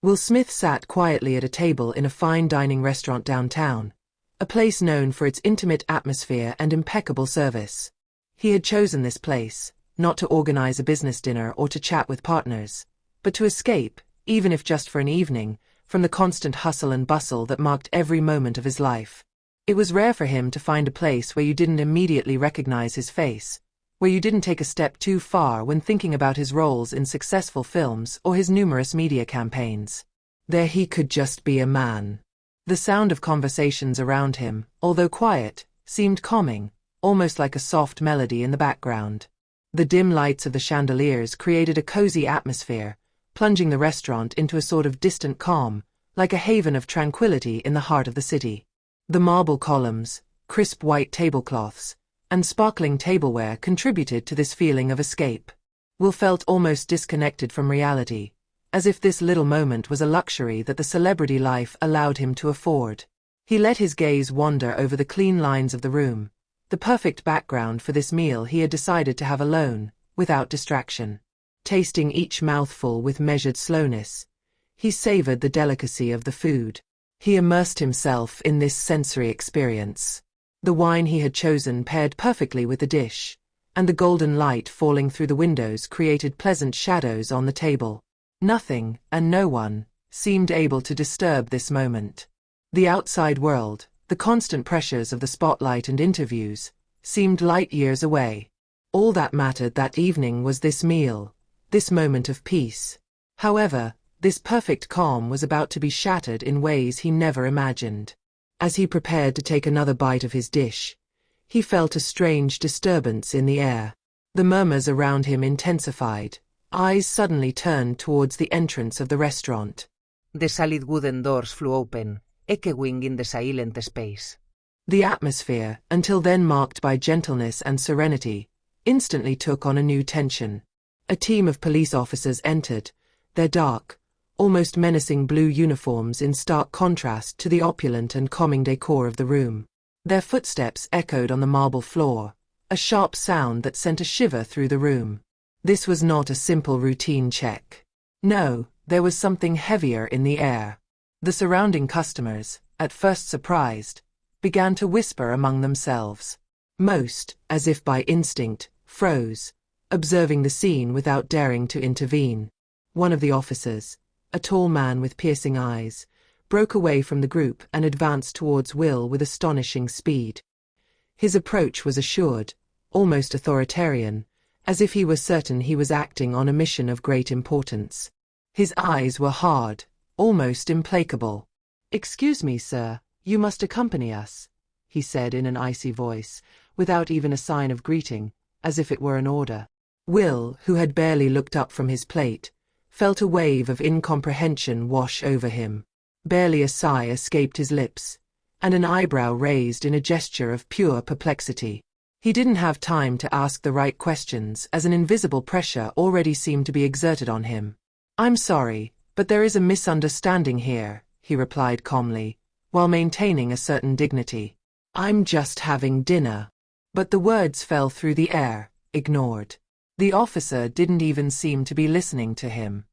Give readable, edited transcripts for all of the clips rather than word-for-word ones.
Will Smith sat quietly at a table in a fine dining restaurant downtown, a place known for its intimate atmosphere and impeccable service. He had chosen this place, not to organize a business dinner or to chat with partners, but to escape, even if just for an evening, from the constant hustle and bustle that marked every moment of his life. It was rare for him to find a place where you didn't immediately recognize his face, where you didn't take a step too far when thinking about his roles in successful films or his numerous media campaigns. There he could just be a man. The sound of conversations around him, although quiet, seemed calming, almost like a soft melody in the background. The dim lights of the chandeliers created a cozy atmosphere, plunging the restaurant into a sort of distant calm, like a haven of tranquility in the heart of the city. The marble columns, crisp white tablecloths, and sparkling tableware contributed to this feeling of escape. Will felt almost disconnected from reality, as if this little moment was a luxury that the celebrity life allowed him to afford. He let his gaze wander over the clean lines of the room, the perfect background for this meal he had decided to have alone, without distraction. Tasting each mouthful with measured slowness, he savored the delicacy of the food. He immersed himself in this sensory experience. The wine he had chosen paired perfectly with the dish, and the golden light falling through the windows created pleasant shadows on the table. Nothing, and no one, seemed able to disturb this moment. The outside world, the constant pressures of the spotlight and interviews, seemed light years away. All that mattered that evening was this meal, this moment of peace. However, this perfect calm was about to be shattered in ways he never imagined. As he prepared to take another bite of his dish, he felt a strange disturbance in the air. The murmurs around him intensified. Eyes suddenly turned towards the entrance of the restaurant. The solid wooden doors flew open, echoing in the silent space. The atmosphere, until then marked by gentleness and serenity, instantly took on a new tension. A team of police officers entered, their dark, almost menacing blue uniforms in stark contrast to the opulent and calming decor of the room. Their footsteps echoed on the marble floor, a sharp sound that sent a shiver through the room. This was not a simple routine check. No, there was something heavier in the air. The surrounding customers, at first surprised, began to whisper among themselves. Most, as if by instinct, froze, observing the scene without daring to intervene. One of the officers, a tall man with piercing eyes, broke away from the group and advanced towards Will with astonishing speed. His approach was assured, almost authoritarian, as if he were certain he was acting on a mission of great importance. His eyes were hard, almost implacable. "Excuse me, sir, you must accompany us," he said in an icy voice, without even a sign of greeting, as if it were an order. Will, who had barely looked up from his plate, felt a wave of incomprehension wash over him. Barely a sigh escaped his lips, and an eyebrow raised in a gesture of pure perplexity. He didn't have time to ask the right questions as an invisible pressure already seemed to be exerted on him. "I'm sorry, but there is a misunderstanding here," he replied calmly, while maintaining a certain dignity. "I'm just having dinner." But the words fell through the air, ignored. The officer didn't even seem to be listening to him.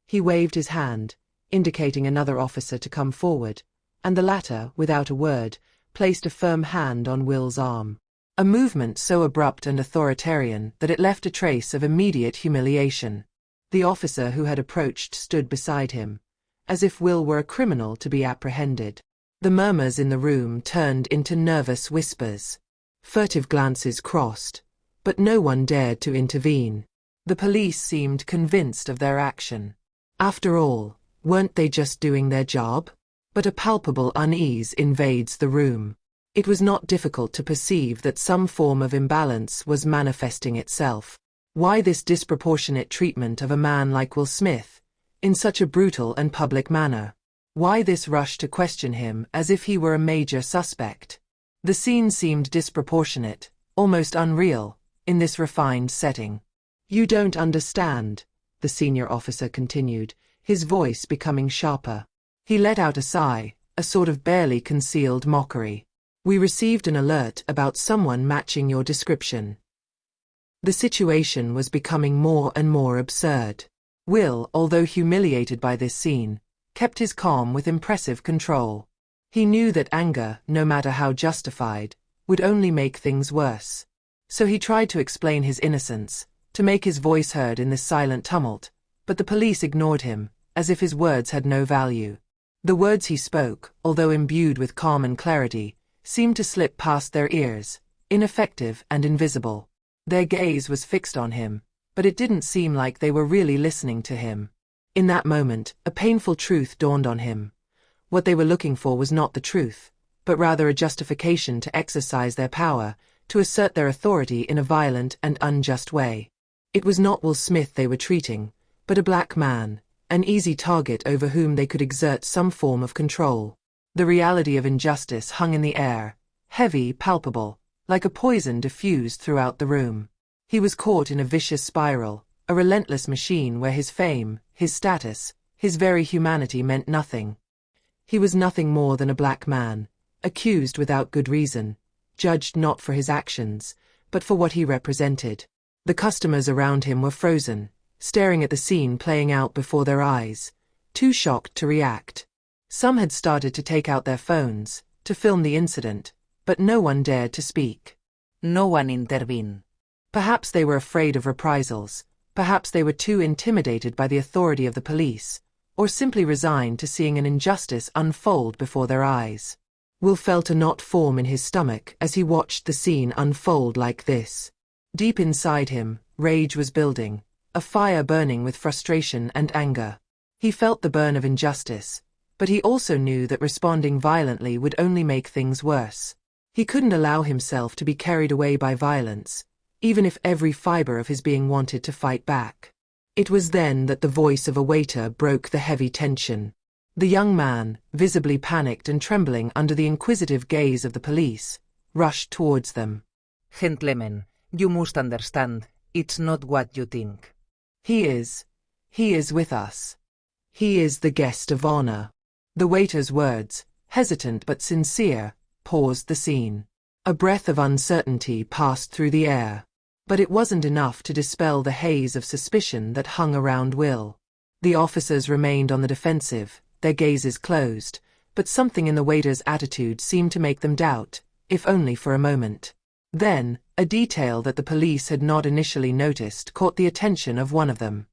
He waved his hand, indicating another officer to come forward, and the latter, without a word, placed a firm hand on Will's arm. A movement so abrupt and authoritarian that it left a trace of immediate humiliation. The officer who had approached stood beside him, as if Will were a criminal to be apprehended. The murmurs in the room turned into nervous whispers. Furtive glances crossed, but no one dared to intervene. The police seemed convinced of their action. After all, weren't they just doing their job? But a palpable unease invades the room. It was not difficult to perceive that some form of imbalance was manifesting itself. Why this disproportionate treatment of a man like Will Smith, in such a brutal and public manner? Why this rush to question him as if he were a major suspect? The scene seemed disproportionate, almost unreal, in this refined setting. "You don't understand," the senior officer continued, his voice becoming sharper. He let out a sigh, a sort of barely concealed mockery. "We received an alert about someone matching your description." The situation was becoming more and more absurd. Will, although humiliated by this scene, kept his calm with impressive control. He knew that anger, no matter how justified, would only make things worse. So he tried to explain his innocence, to make his voice heard in this silent tumult, but the police ignored him, as if his words had no value. The words he spoke, although imbued with calm and clarity, seemed to slip past their ears, ineffective and invisible. Their gaze was fixed on him, but it didn't seem like they were really listening to him. In that moment, a painful truth dawned on him. What they were looking for was not the truth, but rather a justification to exercise their power, to assert their authority in a violent and unjust way. It was not Will Smith they were treating, but a black man, an easy target over whom they could exert some form of control. The reality of injustice hung in the air, heavy, palpable, like a poison diffused throughout the room. He was caught in a vicious spiral, a relentless machine where his fame, his status, his very humanity meant nothing. He was nothing more than a black man, accused without good reason, judged not for his actions, but for what he represented. The customers around him were frozen, staring at the scene playing out before their eyes, too shocked to react. Some had started to take out their phones, to film the incident, but no one dared to speak. No one intervened. Perhaps they were afraid of reprisals, perhaps they were too intimidated by the authority of the police, or simply resigned to seeing an injustice unfold before their eyes. Will felt a knot form in his stomach as he watched the scene unfold like this. Deep inside him, rage was building, a fire burning with frustration and anger. He felt the burn of injustice, but he also knew that responding violently would only make things worse. He couldn't allow himself to be carried away by violence, even if every fiber of his being wanted to fight back. It was then that the voice of a waiter broke the heavy tension. The young man, visibly panicked and trembling under the inquisitive gaze of the police, rushed towards them. Gentlemen, you must understand, it's not what you think. He is with us. He is the guest of honor. The waiter's words, hesitant but sincere, paused the scene. A breath of uncertainty passed through the air. But it wasn't enough to dispel the haze of suspicion that hung around Will. The officers remained on the defensive, their gazes closed, but something in the waiter's attitude seemed to make them doubt, if only for a moment. Then, a detail that the police had not initially noticed caught the attention of one of them.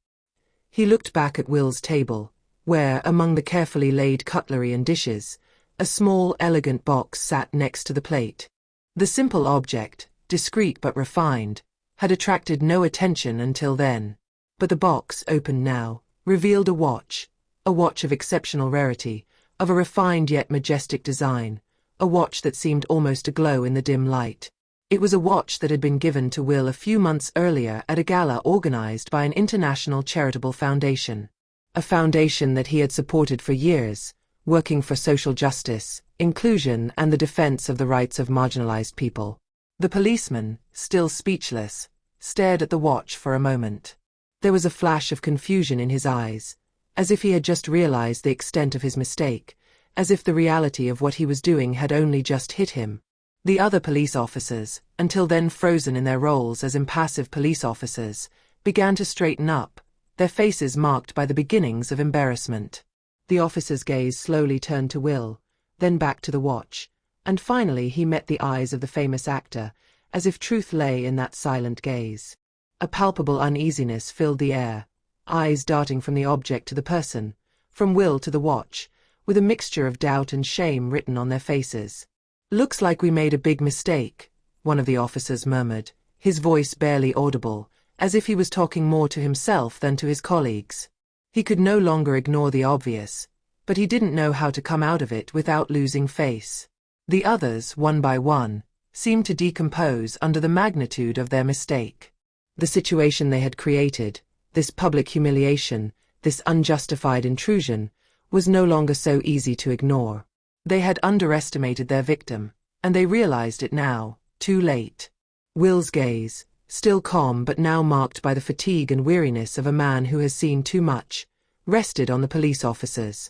He looked back at Will's table, where, among the carefully laid cutlery and dishes, a small, elegant box sat next to the plate. The simple object, discreet but refined, had attracted no attention until then. But the box, opened now, revealed a watch of exceptional rarity, of a refined yet majestic design, a watch that seemed almost aglow in the dim light. It was a watch that had been given to Will a few months earlier at a gala organized by an international charitable foundation. A foundation that he had supported for years, working for social justice, inclusion and the defense of the rights of marginalized people. The policeman, still speechless, stared at the watch for a moment. There was a flash of confusion in his eyes, as if he had just realized the extent of his mistake, as if the reality of what he was doing had only just hit him. The other police officers, until then frozen in their roles as impassive police officers, began to straighten up, their faces marked by the beginnings of embarrassment. The officer's gaze slowly turned to Will, then back to the watch, and finally he met the eyes of the famous actor, as if truth lay in that silent gaze. A palpable uneasiness filled the air, eyes darting from the object to the person, from Will to the watch, with a mixture of doubt and shame written on their faces. "Looks like we made a big mistake," one of the officers murmured, his voice barely audible, as if he was talking more to himself than to his colleagues. He could no longer ignore the obvious, but he didn't know how to come out of it without losing face. The others, one by one, seemed to decompose under the magnitude of their mistake. The situation they had created, this public humiliation, this unjustified intrusion, was no longer so easy to ignore. They had underestimated their victim, and they realized it now, too late. Will's gaze, still calm but now marked by the fatigue and weariness of a man who has seen too much, rested on the police officers.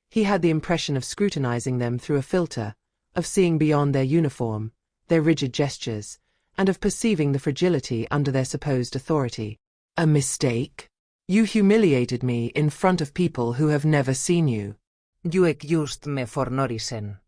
He had the impression of scrutinizing them through a filter, of seeing beyond their uniform, their rigid gestures, and of perceiving the fragility under their supposed authority. "A mistake? You humiliated me in front of people who have never seen you. You accused me for no reason.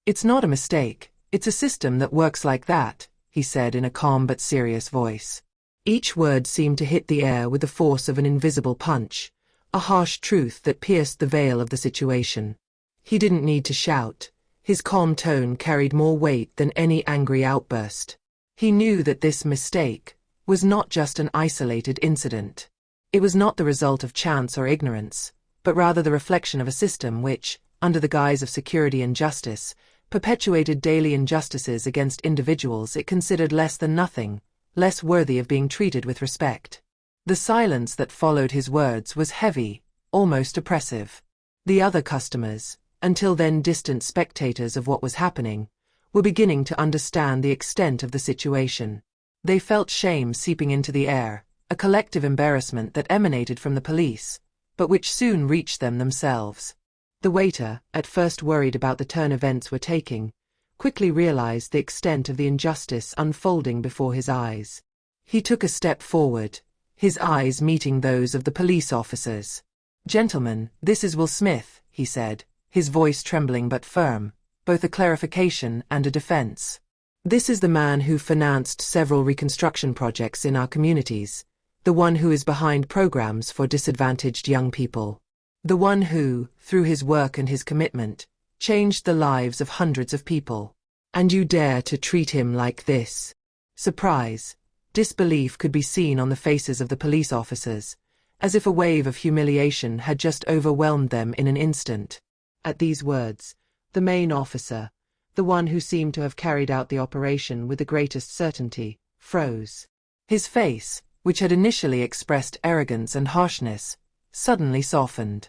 It's not a mistake, it's a system that works like that, he said in a calm but serious voice. Each word seemed to hit the air with the force of an invisible punch, a harsh truth that pierced the veil of the situation. He didn't need to shout. His calm tone carried more weight than any angry outburst. He knew that this mistake was not just an isolated incident. It was not the result of chance or ignorance, but rather the reflection of a system which, under the guise of security and justice, perpetuated daily injustices against individuals it considered less than nothing, less worthy of being treated with respect. The silence that followed his words was heavy, almost oppressive. The other customers, until then distant spectators of what was happening, were beginning to understand the extent of the situation. They felt shame seeping into the air, a collective embarrassment that emanated from the police, but which soon reached them themselves. The waiter, at first worried about the turn events were taking, quickly realized the extent of the injustice unfolding before his eyes. He took a step forward, his eyes meeting those of the police officers. "Gentlemen, this is Will Smith," he said, his voice trembling but firm, both a clarification and a defense. "This is the man who financed several reconstruction projects in our communities, the one who is behind programs for disadvantaged young people. The one who, through his work and his commitment, changed the lives of hundreds of people. And you dare to treat him like this?" Surprise, disbelief could be seen on the faces of the police officers, as if a wave of humiliation had just overwhelmed them in an instant. At these words, the main officer, the one who seemed to have carried out the operation with the greatest certainty, froze. His face, which had initially expressed arrogance and harshness, suddenly softened.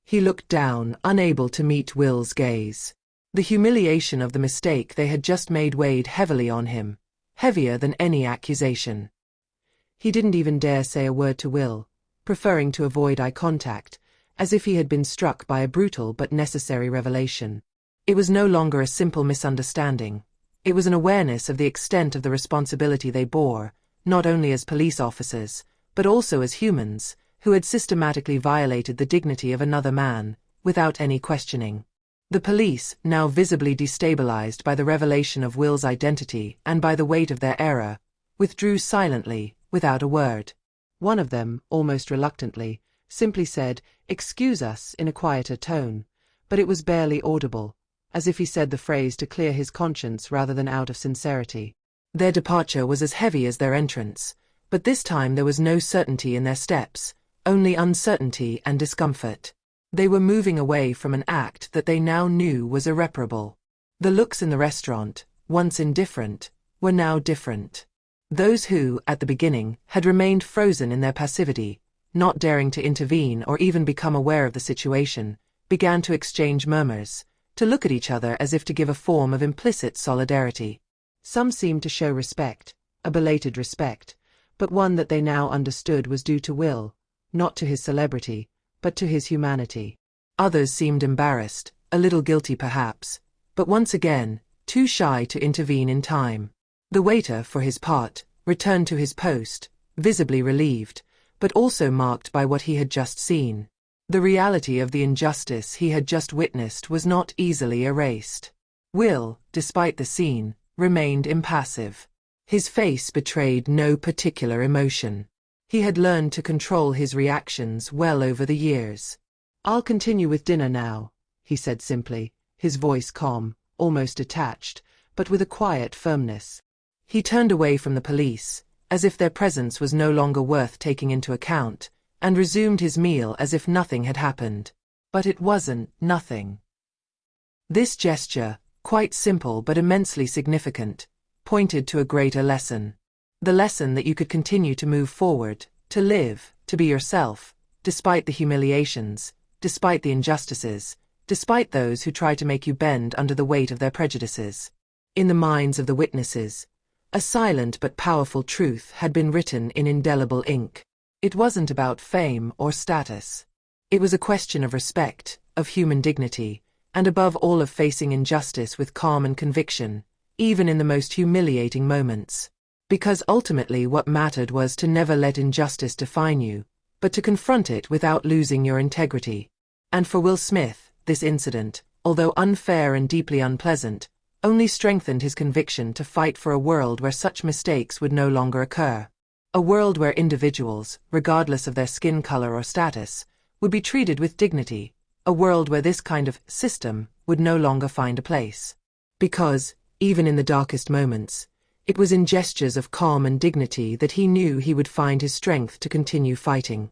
He looked down, unable to meet Will's gaze. The humiliation of the mistake they had just made weighed heavily on him, heavier than any accusation. He didn't even dare say a word to Will, preferring to avoid eye contact, as if he had been struck by a brutal but necessary revelation. It was no longer a simple misunderstanding. It was an awareness of the extent of the responsibility they bore, not only as police officers, but also as humans, who had systematically violated the dignity of another man, without any questioning. The police, now visibly destabilized by the revelation of Will's identity and by the weight of their error, withdrew silently, without a word. One of them, almost reluctantly, simply said, "Excuse us," in a quieter tone, but it was barely audible, as if he said the phrase to clear his conscience rather than out of sincerity. Their departure was as heavy as their entrance, but this time there was no certainty in their steps, only uncertainty and discomfort. They were moving away from an act that they now knew was irreparable. The looks in the restaurant, once indifferent, were now different. Those who, at the beginning, had remained frozen in their passivity, not daring to intervene or even become aware of the situation, began to exchange murmurs, to look at each other as if to give a form of implicit solidarity. Some seemed to show respect, a belated respect, but one that they now understood was due to Will, not to his celebrity, but to his humanity. Others seemed embarrassed, a little guilty perhaps, but once again, too shy to intervene in time. The waiter, for his part, returned to his post, visibly relieved, but also marked by what he had just seen. The reality of the injustice he had just witnessed was not easily erased. Will, despite the scene, remained impassive. His face betrayed no particular emotion. He had learned to control his reactions well over the years. "I'll continue with dinner now," he said simply, his voice calm, almost detached, but with a quiet firmness. He turned away from the police, as if their presence was no longer worth taking into account, and resumed his meal as if nothing had happened. But it wasn't nothing. This gesture, quite simple but immensely significant, pointed to a greater lesson. The lesson that you could continue to move forward, to live, to be yourself, despite the humiliations, despite the injustices, despite those who try to make you bend under the weight of their prejudices. In the minds of the witnesses, a silent but powerful truth had been written in indelible ink. It wasn't about fame or status. It was a question of respect, of human dignity, and above all of facing injustice with calm and conviction, even in the most humiliating moments. Because ultimately what mattered was to never let injustice define you, but to confront it without losing your integrity. And for Will Smith, this incident, although unfair and deeply unpleasant, only strengthened his conviction to fight for a world where such mistakes would no longer occur. A world where individuals, regardless of their skin color or status, would be treated with dignity. A world where this kind of system would no longer find a place. Because, even in the darkest moments, it was in gestures of calm and dignity that he knew he would find his strength to continue fighting.